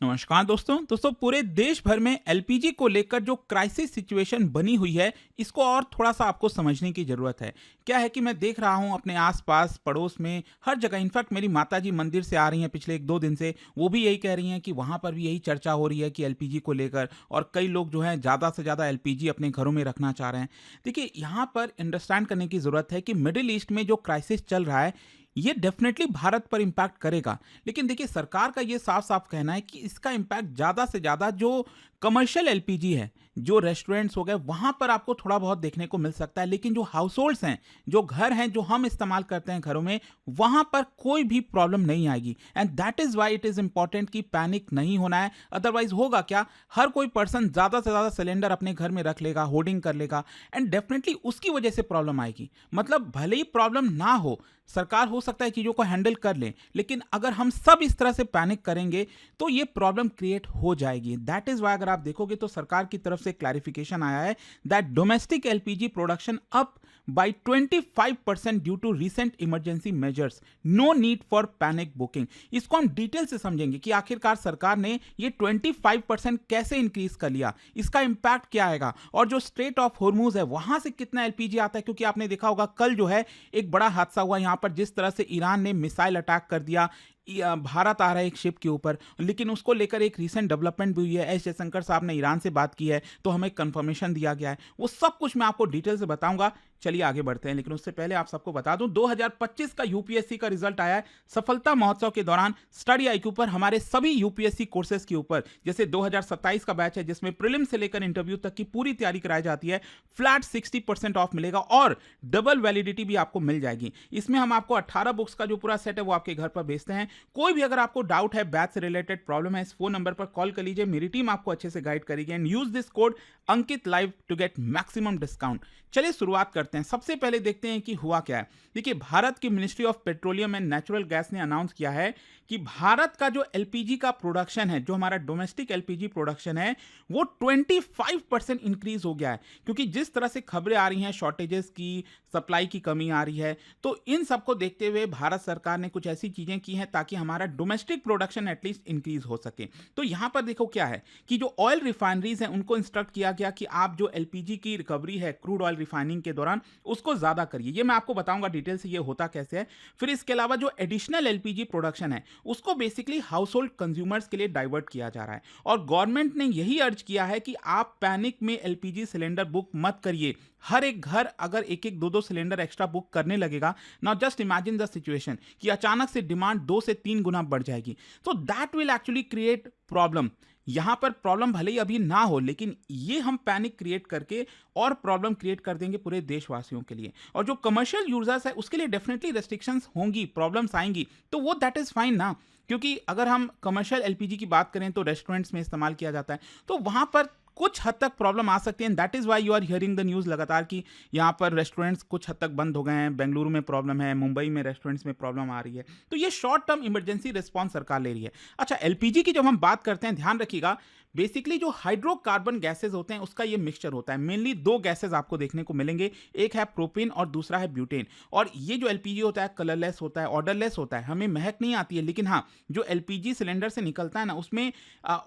नमस्कार दोस्तों पूरे देश भर में एलपीजी को लेकर जो क्राइसिस सिचुएशन बनी हुई है, इसको और थोड़ा सा आपको समझने की ज़रूरत है। क्या है कि मैं देख रहा हूँ अपने आसपास पड़ोस में हर जगह, इनफैक्ट मेरी माताजी मंदिर से आ रही हैं पिछले 1-2 दिन से, वो भी यही कह रही हैं कि वहाँ पर भी यही चर्चा हो रही है कि एलपीजी को लेकर, और कई लोग जो हैं ज़्यादा से ज़्यादा एलपीजी अपने घरों में रखना चाह रहे हैं। देखिए, यहाँ पर अंडरस्टैंड करने की ज़रूरत है कि मिडिल ईस्ट में जो क्राइसिस चल रहा है, ये डेफिनेटली भारत पर इम्पैक्ट करेगा। लेकिन देखिए, सरकार का ये साफ-साफ कहना है कि इसका इम्पैक्ट ज़्यादा से ज़्यादा जो कमर्शियल एलपीजी है, जो रेस्टोरेंट्स हो गए, वहाँ पर आपको थोड़ा बहुत देखने को मिल सकता है। लेकिन जो हाउसहोल्ड्स हैं, जो घर हैं, जो हम इस्तेमाल करते हैं घरों में, वहाँ पर कोई भी प्रॉब्लम नहीं आएगी। And that is why it is important कि पैनिक नहीं होना है। अदरवाइज़ होगा क्या, हर कोई पर्सन ज़्यादा से ज़्यादा सिलेंडर अपने घर में रख लेगा, होर्डिंग कर लेगा, एंड डेफिनेटली उसकी वजह से प्रॉब्लम आएगी। मतलब भले ही प्रॉब्लम ना हो, सरकार हो सकता है चीज़ों को हैंडल कर ले, लेकिन अगर हम सब इस तरह से पैनिक करेंगे तो ये प्रॉब्लम क्रिएट हो जाएगी। दैट इज वाई अगर आप देखोगे तो सरकार की तरफ से क्लैरिफिकेशन आया है that domestic LPG production up by 25% due to recent emergency measures, no need for panic booking. इसको हम डिटेल से समझेंगे कि आखिरकार सरकार ने ये 25% कैसे इंक्रीज कर लिया, इसका इंपैक्ट क्या आएगा, और जो स्ट्रेट ऑफ होर्मुज है वहां से कितना एलपीजी आता है। क्योंकि आपने देखा होगा कल जो है एक बड़ा हादसा हुआ यहां पर, जिस तरह से ईरान ने मिसाइल अटैक कर दिया भारत आ रहा है एक शिप के ऊपर, लेकिन उसको लेकर एक रीसेंट डेवलपमेंट भी हुई है। एस जयशंकर साहब ने ईरान से बात की है, तो हमें कंफर्मेशन दिया गया है। वो सब कुछ मैं आपको डिटेल से बताऊंगा। चलिए आगे बढ़ते हैं, लेकिन उससे पहले आप सबको बता दूं 2025 का यूपीएससी का रिजल्ट आया है सफलता महोत्सव के दौरान स्टडी आईक्यू पर, हमारे सभी यूपीएससी कोर्सेज के ऊपर। जैसे 2027 का बैच है जिसमें प्रीलिम से लेकर इंटरव्यू तक की पूरी तैयारी कराई जाती है, फ्लैट 60% ऑफ मिलेगा और डबल वैलिडिटी भी आपको मिल जाएगी। इसमें हम आपको 18 बुक्स का जो पूरा सेट है वो आपके घर पर भेजते हैं। कोई भी अगर आपको डाउट है, बैच से रिलेटेड प्रॉब्लम है, इस फोन नंबर पर कॉल कर लीजिए, मेरी टीम आपको अच्छे से गाइड करेगी। And use this code Ankit live to get maximum discount. चलिए शुरुआत करते हैं। सबसे पहले देखते हैं कि हुआ क्या है। देखिए, भारत की ministry of petroleum and natural gas ने अनाउंस किया है कि भारत का जो एलपीजी का प्रोडक्शन है, जो हमारा डोमेस्टिक एलपीजी प्रोडक्शन है, वो 25% इंक्रीज हो गया है। क्योंकि जिस तरह से खबरें आ रही हैं शॉर्टेजेस की, सप्लाई की कमी आ रही है, तो इन सबको देखते हुए भारत सरकार ने कुछ ऐसी चीजें की हैं ताकि हमारा डोमेस्टिक प्रोडक्शन एटलीस्ट इंक्रीज हो सके। तो यहां पर देखो क्या है कि जो ऑयल रिफाइनरीज हैं उनको इंस्ट्रक्ट किया गया कि आप जो एलपीजी की रिकवरी है क्रूड ऑयल रिफाइनिंग के दौरान, उसको ज्यादा करिए। ये मैं आपको बताऊंगा डिटेल से ये होता कैसे है। फिर इसके अलावा जो एडिशनल एलपीजी प्रोडक्शन है उसको बेसिकली हाउस होल्ड कंज्यूमर्स के लिए डाइवर्ट किया जा रहा है, और गवर्नमेंट ने यही अर्ज किया है कि आप पैनिक में एलपीजी सिलेंडर बुक मत करिए। हर एक घर अगर एक एक दो दो सिलेंडर एक्स्ट्रा बुक करने लगेगा, now just imagine the situation कि अचानक से डिमांड 2 से 3 गुना बढ़ जाएगी, तो that will actually create problem. यहां पर प्रॉब्लम भले ही अभी ना हो, लेकिन ये हम पैनिक क्रिएट करके और प्रॉब्लम क्रिएट कर देंगे पूरे देशवासियों के लिए। और जो कमर्शियल यूजर्स है उसके लिए डेफिनेटली रेस्ट्रिक्शंस होंगी, प्रॉब्लम्स आएंगी, तो वो दैट इज फाइन ना। क्योंकि अगर हम कमर्शियल एलपीजी की बात करें तो रेस्टोरेंट्स में इस्तेमाल किया जाता है, तो वहां पर कुछ हद तक प्रॉब्लम आ सकती है। That is why you are hearing the news लगातार कि यहाँ पर रेस्टोरेंट्स कुछ हद तक बंद हो गए हैं, बेंगलुरु में प्रॉब्लम है, मुंबई में रेस्टोरेंट्स में प्रॉब्लम आ रही है। तो ये शॉर्ट टर्म इमरजेंसी रिस्पॉन्स सरकार ले रही है। अच्छा, एलपीजी की जब हम बात करते हैं, ध्यान रखिएगा, बेसिकली जो हाइड्रोकार्बन गैसेज होते हैं उसका ये मिक्सचर होता है। मेनली 2 गैसेज आपको देखने को मिलेंगे, एक है प्रोपेन और दूसरा है ब्यूटेन। और ये जो एलपीजी होता है कलरलेस होता है, ऑर्डरलेस होता है, हमें महक नहीं आती है, लेकिन हाँ, जो एलपीजी सिलेंडर से निकलता है ना, उसमें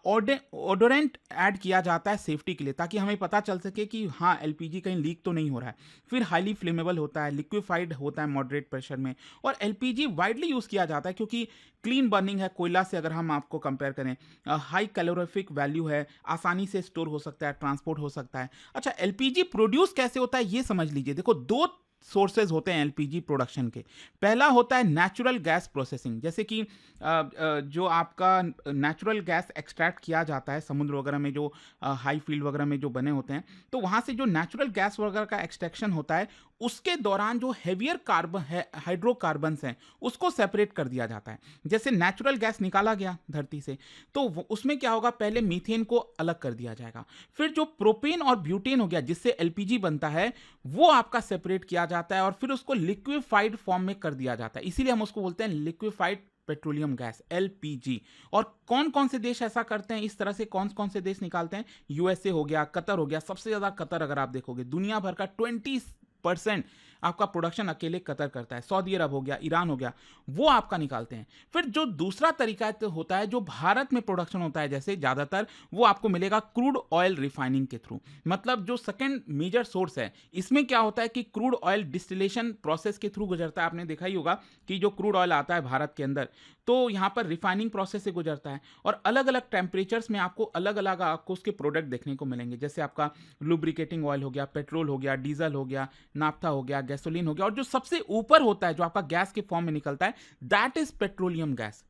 ऑडोरेंट ऐड किया जाता है सेफ्टी के लिए, ताकि हमें पता चल सके कि हाँ एलपीजी कहीं लीक तो नहीं हो रहा है। फिर हाईली फ्लेमेबल होता है, लिक्विफाइड होता है मॉडरेट प्रेशर में, और एलपीजी वाइडली यूज किया जाता है क्योंकि क्लीन बर्निंग है। कोयला से अगर हम आपको कंपेयर करें, हाई कैलोरीफिक वैल्यू है, आसानी से स्टोर हो सकता है, ट्रांसपोर्ट हो सकता है। अच्छा, एलपीजी प्रोड्यूस कैसे होता है ये समझ लीजिए। देखो, 2 सोर्सेज होते हैं एलपीजी प्रोडक्शन के। पहला होता है नेचुरल गैस प्रोसेसिंग, जैसे कि जो आपका नेचुरल गैस एक्सट्रैक्ट किया जाता है समुद्र वगैरह में, जो हाई फील्ड वगैरह में जो बने होते हैं, तो वहाँ से जो नेचुरल गैस वगैरह का एक्सट्रैक्शन होता है, उसके दौरान जो हेवियर कार्बन है, हाइड्रोकार्बन्स हैं, उसको सेपरेट कर दिया जाता है। जैसे नेचुरल गैस निकाला गया धरती से, तो उसमें क्या होगा, पहले मीथेन को अलग कर दिया जाएगा, फिर जो प्रोपेन और ब्यूटेन हो गया जिससे एलपीजी बनता है, वो आपका सेपरेट किया जाता है और फिर उसको लिक्विफाइड फॉर्म में कर दिया जाता है। इसीलिए हम उसको बोलते हैं लिक्विफाइड पेट्रोलियम गैस, एलपीजी। और कौन कौन से देश ऐसा करते हैं, इस तरह से कौन कौन से देश निकालते हैं? यूएसए हो गया, कतर हो गया, सबसे ज्यादा कतर। अगर आप देखोगे दुनिया भर का 20% आपका प्रोडक्शन अकेले कतर करता है, सऊदी अरब हो गया, ईरान हो गया, वो आपका निकालते हैं। फिर जो दूसरा तरीका होता है जो भारत में प्रोडक्शन होता है जैसे ज़्यादातर, वो आपको मिलेगा क्रूड ऑयल रिफाइनिंग के थ्रू। मतलब जो सेकंड मेजर सोर्स है, इसमें क्या होता है कि क्रूड ऑयल डिस्टिलेशन प्रोसेस के थ्रू गुजरता है। आपने देखा ही होगा कि जो क्रूड ऑयल आता है भारत के अंदर, तो यहाँ पर रिफाइनिंग प्रोसेस से गुजरता है और अलग अलग टेम्परेचर्स में आपको अलग अलग आपको उसके प्रोडक्ट देखने को मिलेंगे। जैसे आपका लुब्रिकेटिंग ऑयल हो गया, पेट्रोल हो गया, डीजल हो गया, नाफ्था हो गया, गैसोलीन हो गया, और जो सबसे ऊपर होता है जो आपका गैस के फॉर्म में निकलता है, दैट इज पेट्रोलियम गैस।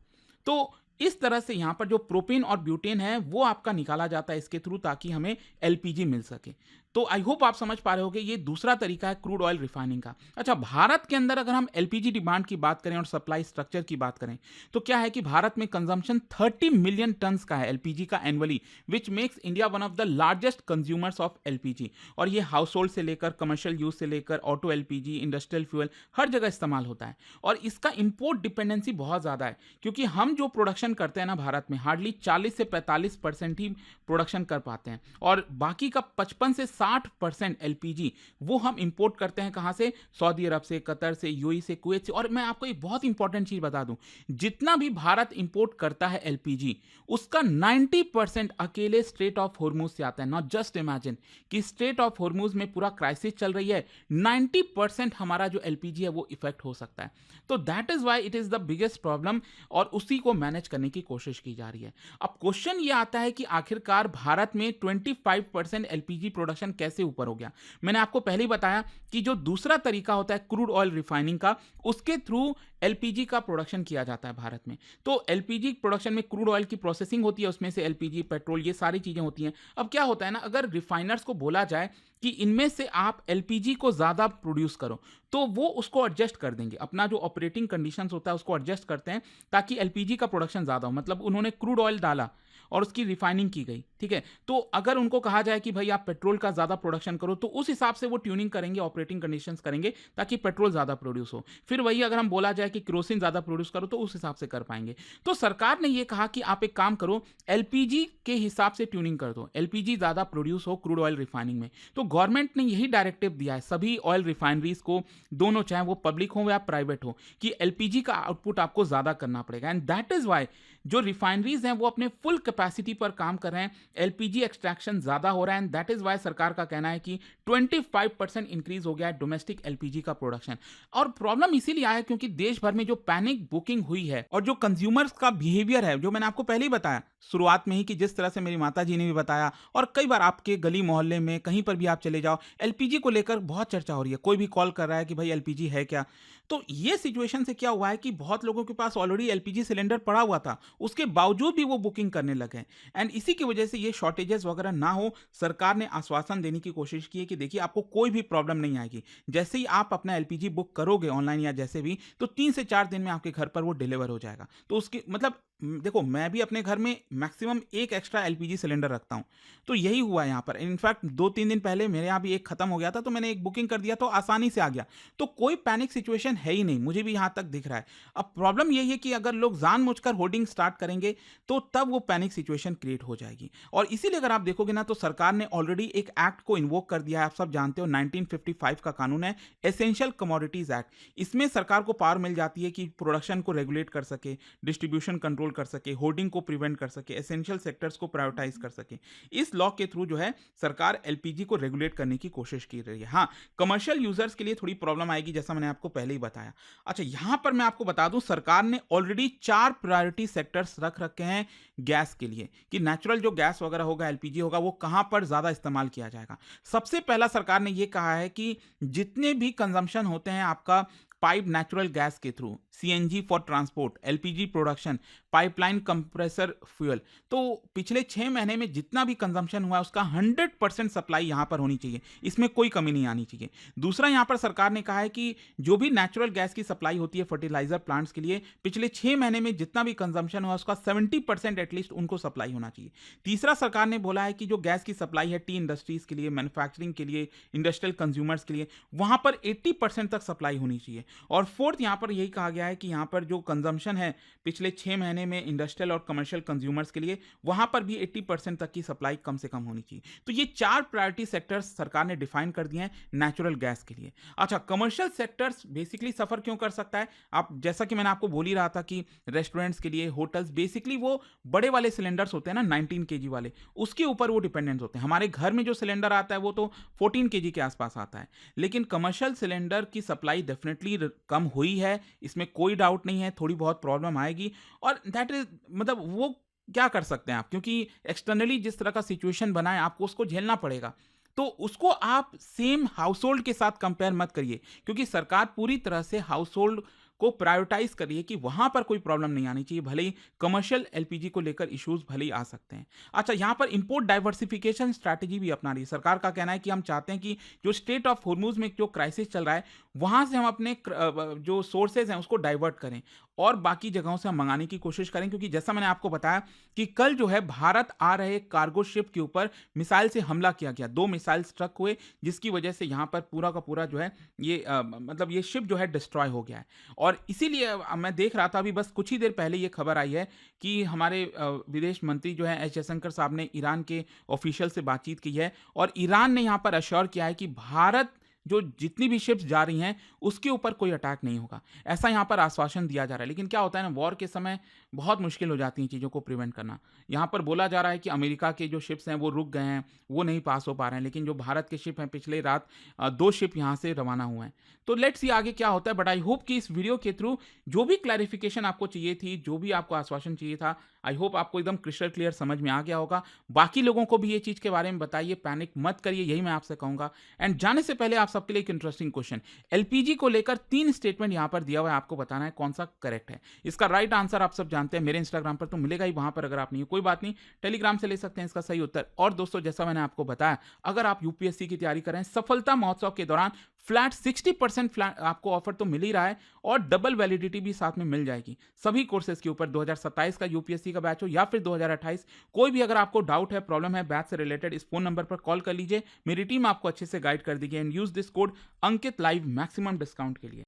तो इस तरह से यहाँ पर जो प्रोपेन और ब्यूटेन है वो आपका निकाला जाता है इसके थ्रू, ताकि हमें एलपीजी मिल सके। तो आई होप आप समझ पा रहे होगे, ये दूसरा तरीका है क्रूड ऑयल रिफाइनिंग का। अच्छा, भारत के अंदर अगर हम एलपीजी डिमांड की बात करें और सप्लाई स्ट्रक्चर की बात करें, तो क्या है कि भारत में कंजम्पशन 30 मिलियन टन्स का है एलपीजी का annually, which makes India one of the largest consumers of LPG. और ये हाउस होल्ड से लेकर कमर्शियल यूज से लेकर ऑटो एलपीजी, इंडस्ट्रियल फ्यूल, हर जगह इस्तेमाल होता है। और इसका इंपोर्ट डिपेंडेंसी बहुत ज़्यादा है, क्योंकि हम जो प्रोडक्शन करते हैं ना भारत में, हार्डली 40 से 45% ही प्रोडक्शन कर पाते हैं, और बाकी का 55 से 60% एलपीजी वो हम इंपोर्ट करते हैं। कहां से? सऊदी अरब से, कतर से, यूएई से, कुवैत से। और मैं आपको एक बहुत इंपॉर्टेंट चीज बता दूं, जितना भी भारत इंपोर्ट करता है एलपीजी, उसका 90% अकेले स्ट्रेट ऑफ हॉर्मुज से आता है। नॉट जस्ट इमेजिन कि स्ट्रेट ऑफ हॉर्मुज में पूरा क्राइसिस चल रही है, 90% हमारा जो एलपीजी है वो इफेक्ट हो सकता है। तो that is why it is the biggest problem, और उसी को मैनेज करने की कोशिश की जा रही है। अब क्वेश्चन ये आता है कि आखिरकार भारत में 25% एलपीजी प्रोडक्शन कैसे ऊपर हो गया। मैंने आपको पहले ही बताया कि जो दूसरा तरीका होता है क्रूड ऑयल रिफाइनिंग का, उसके थ्रू एलपीजी का प्रोडक्शन किया जाता है भारत में। तो एलपीजी प्रोडक्शन में क्रूड ऑयल की प्रोसेसिंग होती है, उसमें से एलपीजी, पेट्रोल, ये सारी चीजें होती हैं। अब क्या होता है ना, अगर रिफाइनर्स को बोला जाए कि इनमें से आप एलपीजी को ज्यादा प्रोड्यूस करो, तो वो उसको एडजस्ट कर देंगे। अपना जो ऑपरेटिंग कंडीशंस होता है उसको एडजस्ट करते हैं ताकि एलपीजी का प्रोडक्शन ज्यादा हो। मतलब उन्होंने क्रूड ऑयल डाला और उसकी रिफाइनिंग की गई, ठीक है। तो अगर उनको कहा जाए कि भाई आप पेट्रोल का ज्यादा प्रोडक्शन करो, तो उस हिसाब से वो ट्यूनिंग करेंगे, ऑपरेटिंग कंडीशंस करेंगे ताकि पेट्रोल ज्यादा प्रोड्यूस हो। फिर वही अगर हम बोला जाए कि केरोसिन ज्यादा प्रोड्यूस करो, तो उस हिसाब से कर पाएंगे। तो सरकार ने ये कहा कि आप एक काम करो, एलपीजी के हिसाब से ट्यूनिंग कर दो, एलपीजी ज्यादा प्रोड्यूस हो क्रूड ऑयल रिफाइनिंग में। तो गवर्नमेंट ने यही डायरेक्टिव दिया है सभी ऑयल रिफाइनरीज को, दोनों चाहे वो पब्लिक हो या प्राइवेट हो, कि एलपीजी का आउटपुट आपको ज्यादा करना पड़ेगा। एंड दैट इज वाई जो रिफाइनरीज हैं वो अपने फुल कैपेसिटी पर काम कर रहे हैं, एलपीजी एक्सट्रैक्शन ज्यादा हो रहा है। एंड दैट इज वाई सरकार का कहना है कि 25% इंक्रीज हो गया है डोमेस्टिक एलपीजी का प्रोडक्शन। और प्रॉब्लम इसीलिए आया क्योंकि देश भर में जो पैनिक बुकिंग हुई है और जो कंज्यूमर्स का बिहेवियर है, जो मैंने आपको पहले ही बताया शुरुआत में ही, कि जिस तरह से मेरी माता जी ने भी बताया, और कई बार आपके गली मोहल्ले में कहीं पर भी आप चले जाओ, एलपीजी को लेकर बहुत चर्चा हो रही है। कोई भी कॉल कर रहा है कि भाई एलपीजी है क्या। तो ये सिचुएशन से क्या हुआ है कि बहुत लोगों के पास ऑलरेडी एलपीजी सिलेंडर पड़ा हुआ था, उसके बावजूद भी वो बुकिंग करने लगे। एंड इसी की वजह से ये शॉर्टेजेस वगैरह ना हो, सरकार ने आश्वासन देने की कोशिश की है कि देखिए आपको कोई भी प्रॉब्लम नहीं आएगी। जैसे ही आप अपना एलपीजी बुक करोगे ऑनलाइन या जैसे भी, तो 3 से 4 दिन में आपके घर पर वो डिलीवर हो जाएगा। तो उसकी मतलब देखो, मैं भी अपने घर में मैक्सिमम एक एक्स्ट्रा एलपीजी सिलेंडर रखता हूं, तो यही हुआ यहाँ पर। इनफैक्ट 2-3 दिन पहले मेरे यहाँ भी एक खत्म हो गया था, तो मैंने एक बुकिंग कर दिया, तो आसानी से आ गया। तो कोई पैनिक सिचुएशन है ही नहीं, मुझे भी यहाँ तक दिख रहा है। अब प्रॉब्लम यही है कि अगर लोग जानबूझकर होर्डिंग स्टार्ट करेंगे, तो तब वो पैनिक सिचुएशन क्रिएट हो जाएगी। और इसीलिए अगर आप देखोगे ना, तो सरकार ने ऑलरेडी एक एक्ट को इन्वोक कर दिया है। आप सब जानते हो 1955 का कानून है, एसेंशियल कमोडिटीज एक्ट। इसमें सरकार को पावर मिल जाती है कि प्रोडक्शन को रेगुलेट कर सके, डिस्ट्रीब्यूशन कंट्रोल कर सके, होर्डिंग को प्रिवेंट कर सके, एसेंशियल सेक्टर्स को प्रायोरिटाइज कर सके। इस लॉ के थ्रू जो है सरकार एलपीजी को रेगुलेट करने की कोशिश की रही है। हाँ, कमर्शियल यूजर्स के लिए थोड़ी प्रॉब्लम आएगी, जैसा मैंने आपको पहले ही बताया। अच्छा, यहां पर मैं आपको बता दूं, सरकार ने ऑलरेडी 4 प्रायोरिटी सेक्टर्स रख रखे हैं गैस के लिए, कि नेचुरल जो गैस वगैरह होगा, एलपीजी होगा, वो कहां पर ज्यादा इस्तेमाल किया जाएगा। सबसे पहला सरकार ने यह कहा है कि जितने भी कंजम्पशन होते हैं आपका पाइप नेचुरल गैस के through, CNG for transport, LPG production, pipeline compressor fuel, तो पिछले 6 महीने में जितना भी कंजम्पशन हुआ है उसका 100% सप्लाई यहां पर होनी चाहिए, इसमें कोई कमी नहीं आनी चाहिए। दूसरा, यहां पर सरकार ने कहा है कि जो भी नेचुरल गैस की सप्लाई होती है फर्टिलाइजर प्लांट्स के लिए, पिछले 6 महीने में जितना भी कंजम्पशन हुआ उसका 70% एटलीस्ट उनको सप्लाई होना चाहिए। तीसरा, सरकार ने बोला है कि जो गैस की सप्लाई है टी इंडस्ट्रीज के लिए, मैन्युफैक्चरिंग के लिए, इंडस्ट्रियल कंज्यूमर्स के लिए, वहां पर 80% तक सप्लाई होनी चाहिए। और फोर्थ यहाँ पर यही कहा गया है कि यहाँ पर जो कंजम्पशन है पिछले 6 महीने में इंडस्ट्रियल और कमर्शियल कंज्यूमर्स के लिए, वहाँ पर भी 80% तक की सप्लाई कम से कम होनी चाहिए। तो ये 4 प्रायोरिटी सेक्टर्स सरकार ने डिफाइन कर दिए हैं नेचुरल गैस के लिए। अच्छा, कमर्शियल सेक्टर्स बेसिकली सफ़र क्यों कर सकता है? आप जैसा कि मैंने आपको बोल ही रहा था कि रेस्टोरेंट्स के लिए, होटल्स, बेसिकली वो बड़े वाले सिलेंडर्स होते हैं ना 19 केजी वाले, उसके ऊपर वो डिपेंडेंट होते हैं। हमारे घर में जो सिलेंडर आता है वो तो 14 केजी के आसपास आता है, लेकिन कमर्शियल सिलेंडर की सप्लाई डेफिनेटली कम हुई है, इसमें कोई डाउट नहीं है। थोड़ी बहुत प्रॉब्लम आएगी और दैट इज मतलब वो क्या कर सकते हैं आप, क्योंकि एक्सटर्नली जिस तरह का सिचुएशन बना है आपको उसको झेलना पड़ेगा। तो उसको आप सेम हाउस होल्ड के साथ कंपेयर मत करिए, क्योंकि सरकार पूरी तरह से हाउस होल्ड को प्रायोरिटाइज करिए कि वहां पर कोई प्रॉब्लम नहीं आनी चाहिए, भले ही कमर्शियल एलपीजी को लेकर इश्यूज भले ही आ सकते हैं। अच्छा, यहाँ पर इंपोर्ट डाइवर्सिफिकेशन स्ट्रैटेजी भी अपना रही है सरकार। का कहना है कि हम चाहते हैं कि जो स्टेट ऑफ होर्मुज में जो क्राइसिस चल रहा है वहां से हम अपने जो सोर्सेज हैं उसको डाइवर्ट करें और बाकी जगहों से हम मंगाने की कोशिश करें, क्योंकि जैसा मैंने आपको बताया कि कल जो है भारत आ रहे कार्गो शिप के ऊपर मिसाइल से हमला किया गया, 2 मिसाइल स्ट्रक हुए, जिसकी वजह से यहाँ पर पूरा का पूरा जो है ये मतलब ये शिप जो है डिस्ट्रॉय हो गया है। और इसीलिए मैं देख रहा था अभी बस कुछ ही देर पहले ये खबर आई है कि हमारे विदेश मंत्री जो है एस जयशंकर साहब ने ईरान के ऑफिशियल से बातचीत की है और ईरान ने यहाँ पर अश्योर किया है कि भारत जो जितनी भी शिप्स जा रही हैं उसके ऊपर कोई अटैक नहीं होगा, ऐसा यहाँ पर आश्वासन दिया जा रहा है। लेकिन क्या होता है ना, वॉर के समय बहुत मुश्किल हो जाती हैं चीज़ों को प्रिवेंट करना। यहाँ पर बोला जा रहा है कि अमेरिका के जो शिप्स हैं वो रुक गए हैं, वो नहीं पास हो पा रहे हैं, लेकिन जो भारत के शिप हैं पिछले रात 2 शिप यहाँ से रवाना हुए हैं। तो लेट्स सी आगे क्या होता है, बट आई होप कि इस वीडियो के थ्रू जो भी क्लैरिफिकेशन आपको चाहिए थी, जो भी आपको आश्वासन चाहिए था, आई होप आपको एकदम क्रिस्टल क्लियर समझ में आ गया होगा। बाकी लोगों को भी ये चीज़ के बारे में बताइए, पैनिक मत करिए, यही मैं आपसे कहूँगा। एंड जाने से पहले आप सबके लिए एक इंटरेस्टिंग क्वेश्चन, एलपीजी को लेकर 3 स्टेटमेंट यहाँ पर दिया हुआ है, आपको बताना है कौन सा करेक्ट है। इसका राइट आंसर आप सब जानते हैं, मेरे इंस्टाग्राम पर तो मिलेगा ही, वहां पर अगर आप नहीं हो कोई बात नहीं, टेलीग्राम से ले सकते हैं इसका सही उत्तर। और दोस्तों, जैसा मैंने आपको बताया, अगर आप यूपीएससी की तैयारी कर रहे हैं, सफलता महोत्सव के दौरान फ्लैट 60% फ्लैट आपको ऑफर तो मिल ही रहा है और डबल वैलिडिटी भी साथ में मिल जाएगी सभी कोर्सेज के ऊपर। 2027 का यूपीएससी का बैच हो या फिर 2028, कोई भी अगर आपको डाउट है, प्रॉब्लम है बैच से रिलेटेड, इस फोन नंबर पर कॉल कर लीजिए, मेरी टीम आपको अच्छे से गाइड कर देगी। And use this code Ankit live maximum discount के लिए।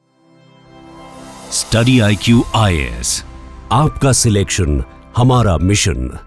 स्टडी IQ IAS, आपका सिलेक्शन हमारा मिशन।